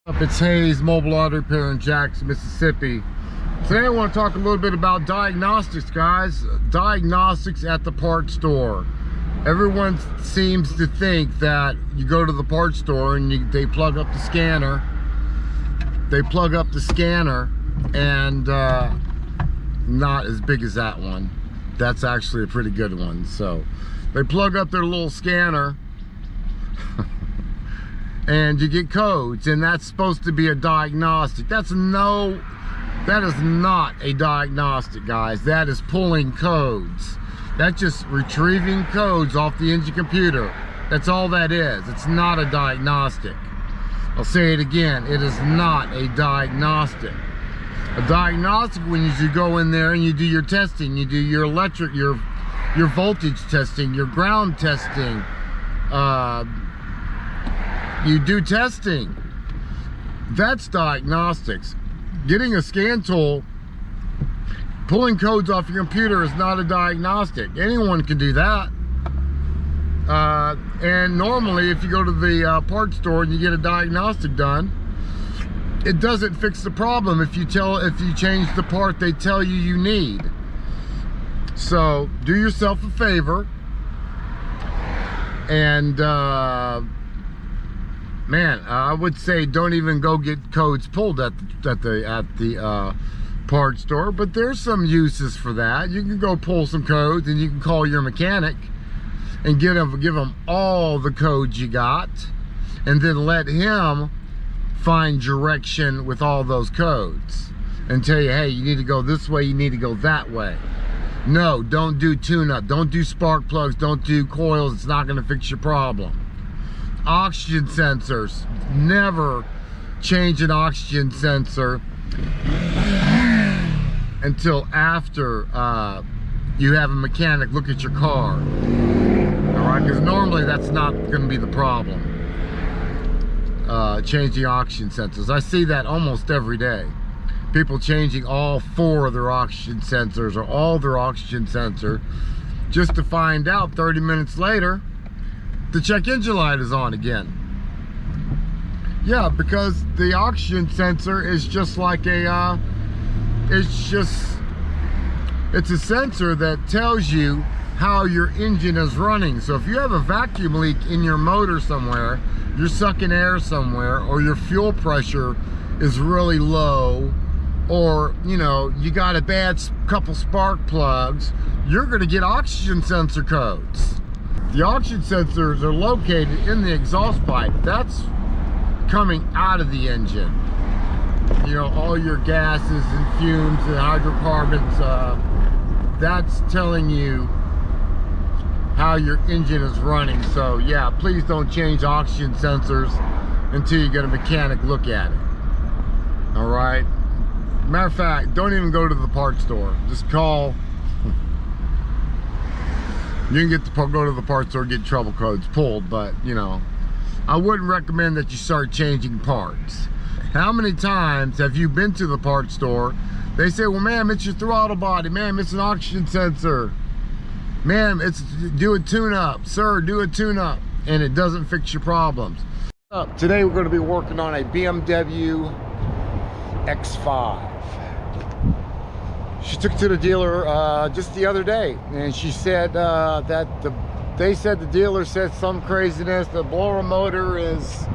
It's Hayes Mobile Auto Repair in Jackson, Mississippi. Today I want to talk a little bit about diagnostics, guys. Diagnostics at the parts store. Everyone seems to think that you go to the parts store and they plug up the scanner. And not as big as that one. That's actually a pretty good one. So they plug up their little scanner and you get codes, and that's supposed to be a diagnostic. That is not a diagnostic, guys. That is pulling codes. That's just retrieving codes off the engine computer. That's all that is. It's not a diagnostic. I'll say it again, it is not a diagnostic. A diagnostic, when you go in there and you do your testing, you do your electric, your voltage testing, your ground testing, you do testing. That's diagnostics. Getting a scan tool, pulling codes off your computer is not a diagnostic. Anyone can do that. And normally if you go to the parts store and you get a diagnostic done, it doesn't fix the problem if you change the part they tell you need. So do yourself a favor and man, I would say don't even go get codes pulled at the parts store, but there's some uses for that. You can go pull some codes and you can call your mechanic and give him all the codes you got, and then let him find direction with all those codes and tell you, hey, you need to go this way, you need to go that way. No, don't do tune-up, don't do spark plugs, don't do coils. It's not going to fix your problem. Oxygen sensors, never change an oxygen sensor until after you have a mechanic look at your car. All right, because normally that's not going to be the problem. Changing oxygen sensors, I see that almost every day. People changing all 4 of their oxygen sensors or all their oxygen sensor, just to find out 30 minutes later the check engine light is on again. Yeah, because the oxygen sensor is just like a it's a sensor that tells you how your engine is running. So if you have a vacuum leak in your motor somewhere, you're sucking air somewhere, or your fuel pressure is really low, or you got a bad couple spark plugs, you're going to get oxygen sensor codes. The oxygen sensors are located in the exhaust pipe. That's coming out of the engine. All your gases and fumes and hydrocarbons, that's telling you how your engine is running. So yeah, please don't change oxygen sensors until you get a mechanic look at it. All right. Matter of fact, don't even go to the parts store. Just call. You can go to the parts store and get trouble codes pulled, but I wouldn't recommend that you start changing parts. How many times have you been to the parts store? They say, well, ma'am, it's your throttle body. Ma'am, it's an oxygen sensor. Ma'am, do a tune-up. Sir, do a tune-up. And it doesn't fix your problems. Today we're going to be working on a BMW X5. She took it to the dealer just the other day, and she said that the dealer said some craziness. The blower motor is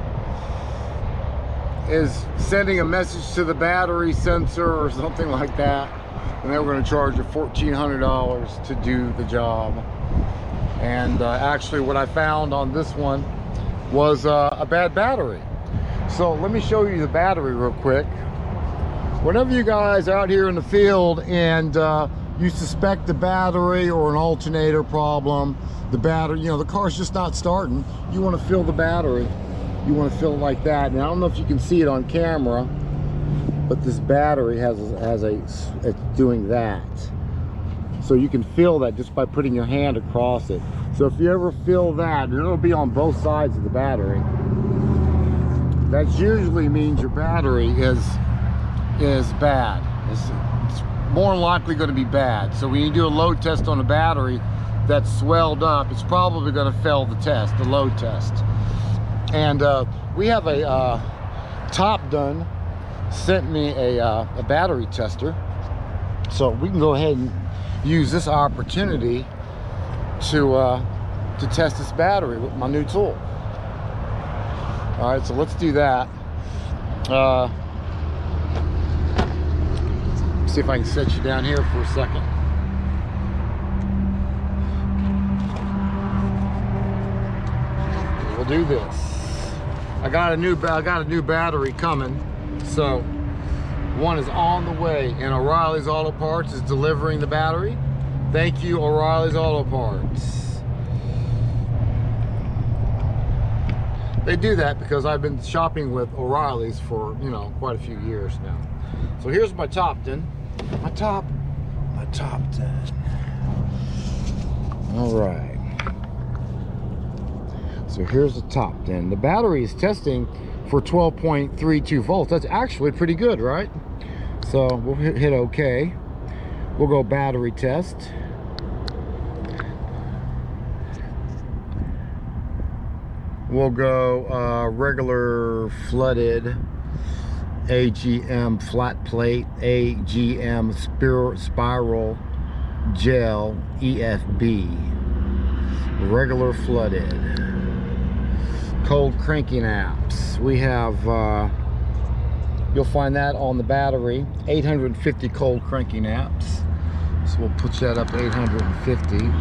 sending a message to the battery sensor or something like that, and they were going to charge her $1,400 to do the job. And actually what I found on this one was a bad battery. So let me show you the battery real quick. Whenever you guys are out here in the field and you suspect the battery or an alternator problem, the battery, the car's just not starting, you want to fill the battery. You want to fill it like that. And I don't know if you can see it on camera, but this battery it's doing that. So you can feel that just by putting your hand across it. So if you ever feel that, and it'll be on both sides of the battery, that usually means your battery is bad. It's more likely going to be bad. So when you do a load test on a battery that's swelled up, it's probably going to fail the test, the load test. And we have a Top Done sent me a battery tester, so we can go ahead and use this opportunity to test this battery with my new tool. All right, so let's do that. See if I can set you down here for a second. We'll do this. I got a new battery coming, so one is on the way, and O'Reilly's Auto Parts is delivering the battery. Thank you, O'Reilly's Auto Parts. They do that because I've been shopping with O'Reilly's for, you know, quite a few years now. So here's my Top 10. My top 10. All right. So here's the Top 10. The battery is testing for 12.32 volts. That's actually pretty good, right? So we'll hit OK. We'll go battery test. We'll go regular flooded AGM flat plate, AGM spiral gel EFB, regular flooded. Cold cranking apps. We have, you'll find that on the battery, 850 cold cranking apps. So we'll put that up 850.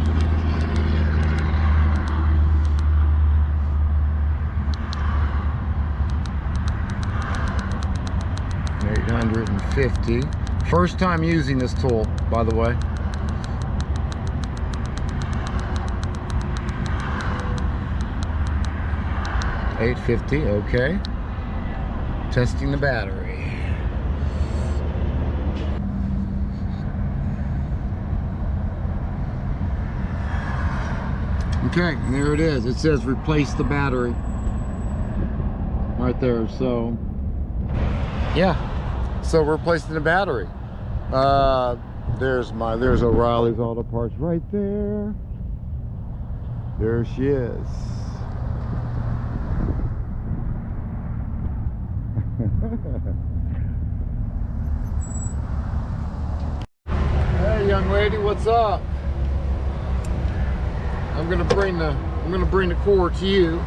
850. First time using this tool, by the way. $850, okay. Testing the battery. Okay, and there it is. It says replace the battery right there. So yeah, so we're replacing the battery. There's O'Reilly's Auto Parts right there. There she is. Hey, young lady, what's up? I'm gonna bring the cord to you.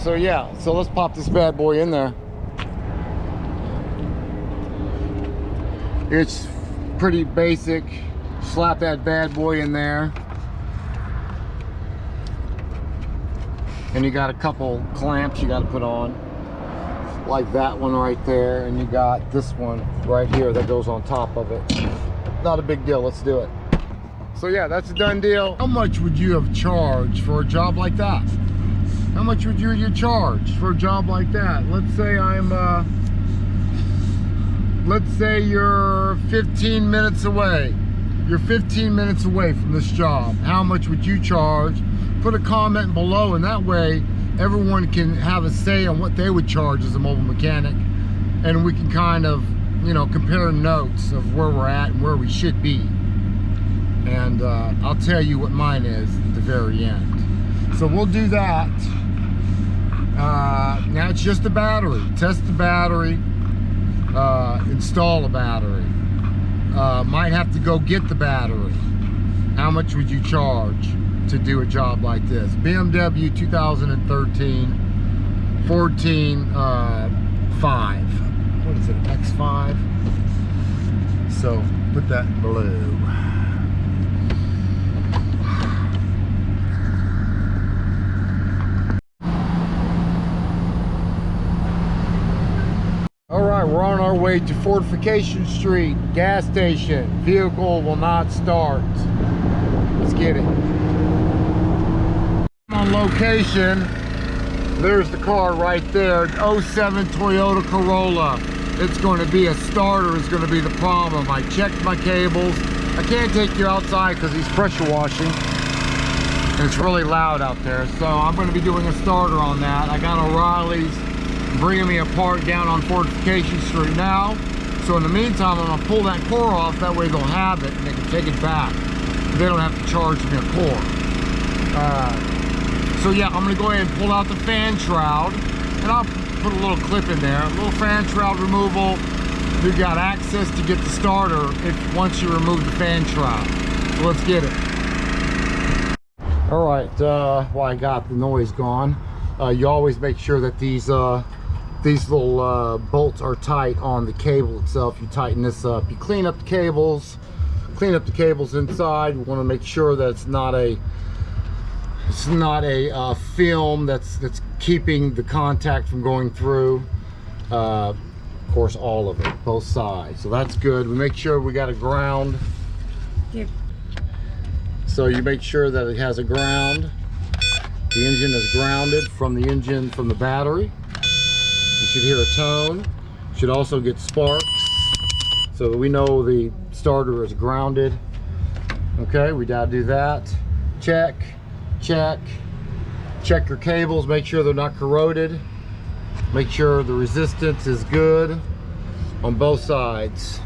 So yeah, so let's pop this bad boy in there. It's pretty basic. Slap that bad boy in there. And you got a couple clamps you got to put on. Like that one right there. And you got this one right here that goes on top of it. Not a big deal, let's do it. So yeah, that's a done deal. How much would you have charged for a job like that? How much would you charge for a job like that? Let's say let's say you're 15 minutes away. You're 15 minutes away from this job. How much would you charge? Put a comment below, and that way everyone can have a say on what they would charge as a mobile mechanic. And we can kind of, you know, compare notes of where we're at and where we should be. And I'll tell you what mine is at the very end. So we'll do that. Now it's just the battery. Test the battery, install a battery. Might have to go get the battery. How much would you charge to do a job like this? BMW 2013 5. What is it, X5? So put that in blue. We're on our way to Fortification Street, gas station. Vehicle will not start. Let's get it. On location, there's the car right there, 07 Toyota Corolla. It's going to be a starter is going to be the problem. I checked my cables. I can't take you outside because he's pressure washing. and it's really loud out there. So I'm going to be doing a starter on that. I got O'Reilly's bringing me a part down on Fortification Street now. So in the meantime, I'm going to pull that core off. That way they'll have it and they can take it back. They don't have to charge me a core. So yeah, I'm going to go ahead and pull out the fan shroud, and I'll put a little clip in there. A little fan shroud removal. You've got access to get the starter once you remove the fan shroud. So let's get it. All right, well, I got the noise gone. You always make sure that these little bolts are tight on the cable itself. You tighten this up. You clean up the cables inside. You want to make sure that it's not a film that's keeping the contact from going through. Of course, all of it, both sides. So that's good. We make sure we got a ground. Yep. So you make sure that it has a ground. The engine is grounded from the battery. You should hear a tone. You should also get sparks, so that we know the starter is grounded. Okay, we gotta do that. Check your cables, make sure they're not corroded. Make sure the resistance is good on both sides.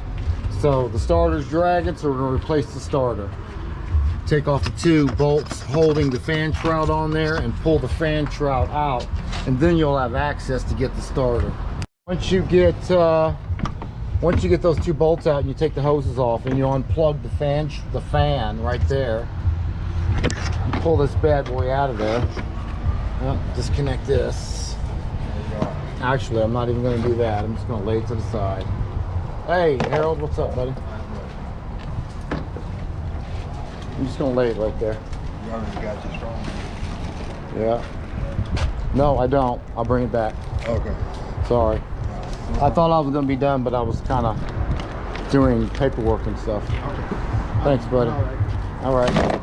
So the starter's dragging, so we're gonna replace the starter. Take off the two bolts holding the fan shroud on there and pull the fan shroud out, and then you'll have access to get the starter. Once you get those two bolts out and you take the hoses off and you unplug the fan right there, you pull this bad boy out of there. Disconnect this. Actually, I'm not even going to do that. I'm just going to lay it to the side. Hey Harold, what's up, buddy? I'm just gonna lay it right there. You already got you strong. Yeah. No, I don't. I'll bring it back. Okay. Sorry. I thought I was gonna be done, but I was kind of doing paperwork and stuff. Okay. Thanks, buddy. All right.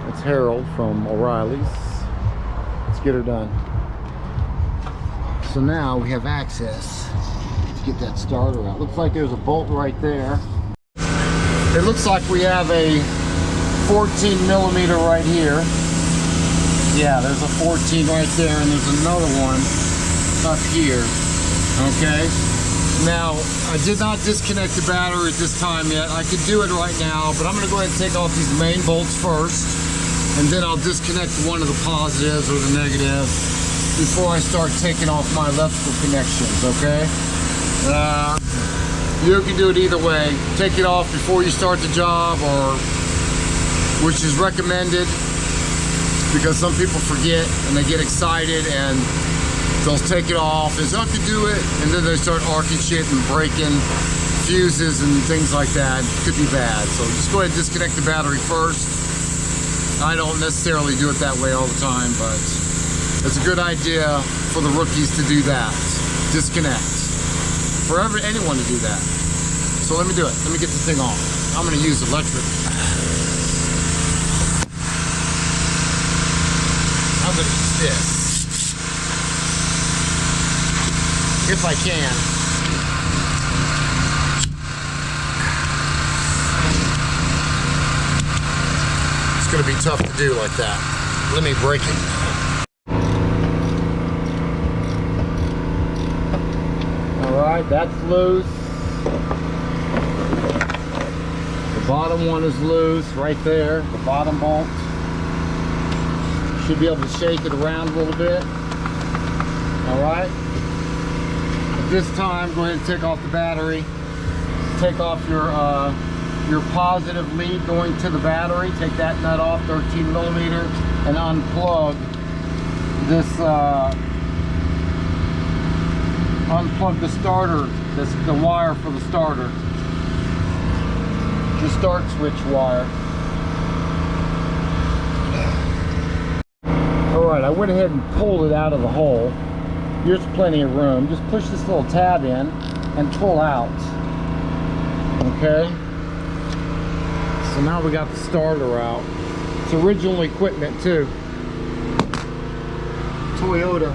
It's Harold from O'Reilly's. Let's get her done. So now we have access to get that starter out. Looks like there's a bolt right there. It looks like we have a 14 millimeter right here. Yeah, there's a 14 right there, and there's another one up here. Okay. Now, I did not disconnect the battery at this time yet. I could do it right now, but I'm going to go ahead and take off these main bolts first, and then I'll disconnect one of the positives or the negatives before I start taking off my electrical connections. Okay. You can do it either way. Take it off before you start the job, or which is recommended, because some people forget and they get excited and they'll take it off and say, I can do it, and then they start arcing shit and breaking fuses and things like that. It could be bad. So just go ahead and disconnect the battery first. I don't necessarily do it that way all the time, but it's a good idea for the rookies to do that. Disconnect. For anyone to do that. So let me do it. Let me get this thing on. I'm going to use electric. I'm going to use this. If I can. It's going to be tough to do like that. Let me break it. Alright, that's loose. The bottom one is loose right there, the bottom bolt. Should be able to shake it around a little bit. Alright. At this time, go ahead and take off the battery. Take off your positive lead going to the battery. Take that nut off, 13 millimeter, and unplug this unplug the starter, the wire for the starter, the start switch wire. Alright, I went ahead and pulled it out of the hole. Here's plenty of room. Just push this little tab in and pull out. Okay? So now we got the starter out. It's original equipment too. Toyota.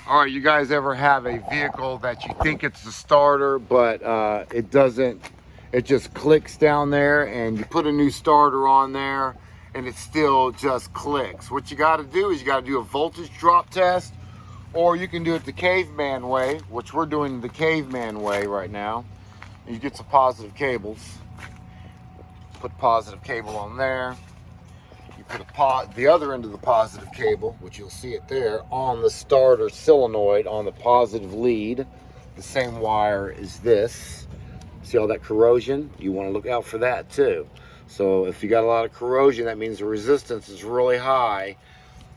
Alright, you guys ever have a vehicle that you think it's the starter, but it doesn't, it just clicks down there, and you put a new starter on there and it still just clicks. What you got to do is you got to do a voltage drop test, or you can do it the caveman way, which we're doing the caveman way right now. You get some positive cables. Put positive cable on there. You put the other end of the positive cable, which you'll see it there, on the starter solenoid on the positive lead. The same wire as this. See all that corrosion? You want to look out for that too. So if you got a lot of corrosion, that means the resistance is really high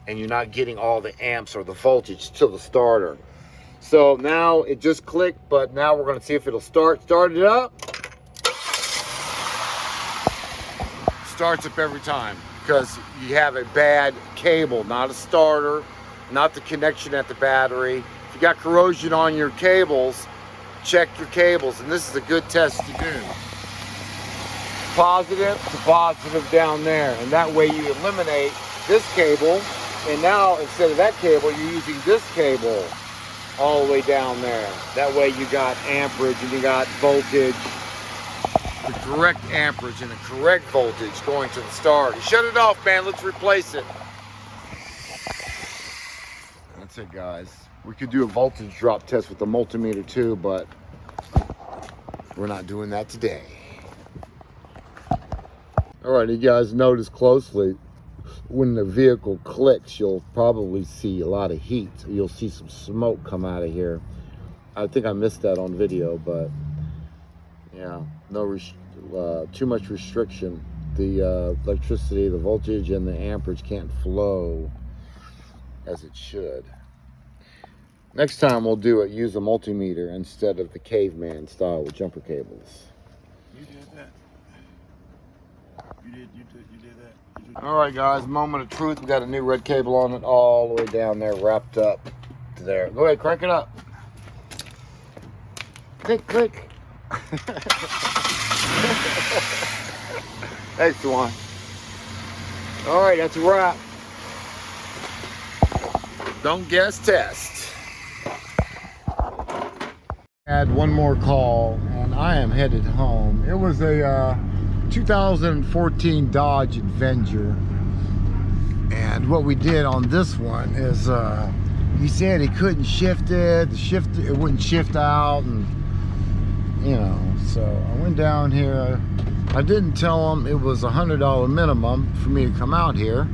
and you're not getting all the amps or the voltage to the starter. So now it just clicked, but now we're going to see if it'll start. Start it up. Starts up every time because you have a bad cable, not a starter, not the connection at the battery. If you got corrosion on your cables, check your cables, and this is a good test to do. Positive to positive down there, and that way you eliminate this cable, and now instead of that cable you're using this cable all the way down there. That way you got amperage and you got voltage, the correct amperage and the correct voltage going to the starter. Shut it off, man. Let's replace it. That's it, guys. We could do a voltage drop test with the multimeter too, but we're not doing that today. All right, you guys notice closely, when the vehicle clicks, you'll probably see a lot of heat. You'll see some smoke come out of here. I think I missed that on video, but yeah, too much restriction. The electricity, the voltage, and the amperage can't flow as it should. Next time we'll use a multimeter instead of the caveman style with jumper cables. You did that. You did that. All right, guys, moment of truth. We got a new red cable on it all the way down there, wrapped up to there. Go ahead, crank it up. Click, click. Thanks, Swan. All right, that's a wrap. Don't guess, test. Had one more call, and I am headed home. It was a 2014 Dodge Avenger, and what we did on this one is he said he couldn't shift it. It wouldn't shift out, and you know. So I went down here. I didn't tell him it was $100 minimum for me to come out here,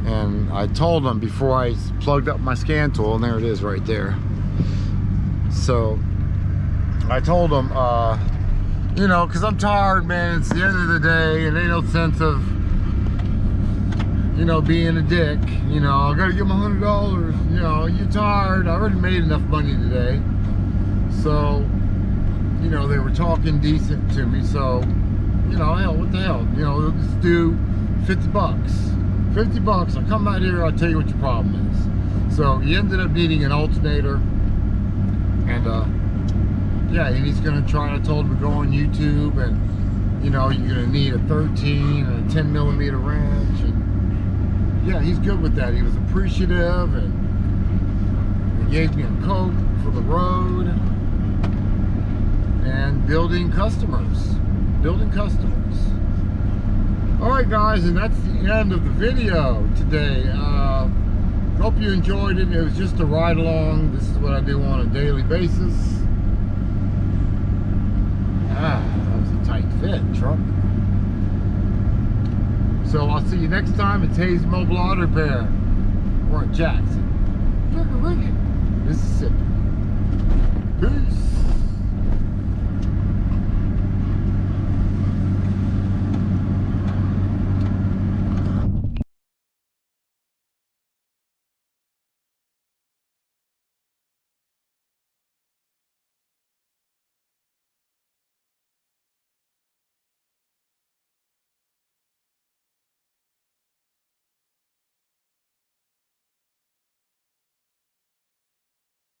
and I told him before I plugged up my scan tool, and there it is right there. So I told him, you know, because I'm tired, man. It's the end of the day, and ain't no sense of, you know, being a dick. You know, I gotta give him $100. You know, you're tired. I already made enough money today. So, you know, they were talking decent to me. So, you know, hell, what the hell? You know, let's do 50 bucks. 50 bucks. I'll come out here. I'll tell you what your problem is. So he ended up needing an alternator, and yeah, and he's gonna try. I told him to go on YouTube, and you know, you're gonna need a 13 and a 10 millimeter wrench, and yeah, he's good with that. He was appreciative, and he gave me a Coke for the road, and building customers. All right, guys, and that's the end of the video today. Hope you enjoyed it. It was just a ride along. This is what I do on a daily basis. That was a tight fit, truck. So I'll see you next time at Hayes Mobile Auto Repair. We're in Jackson, Mississippi. Peace.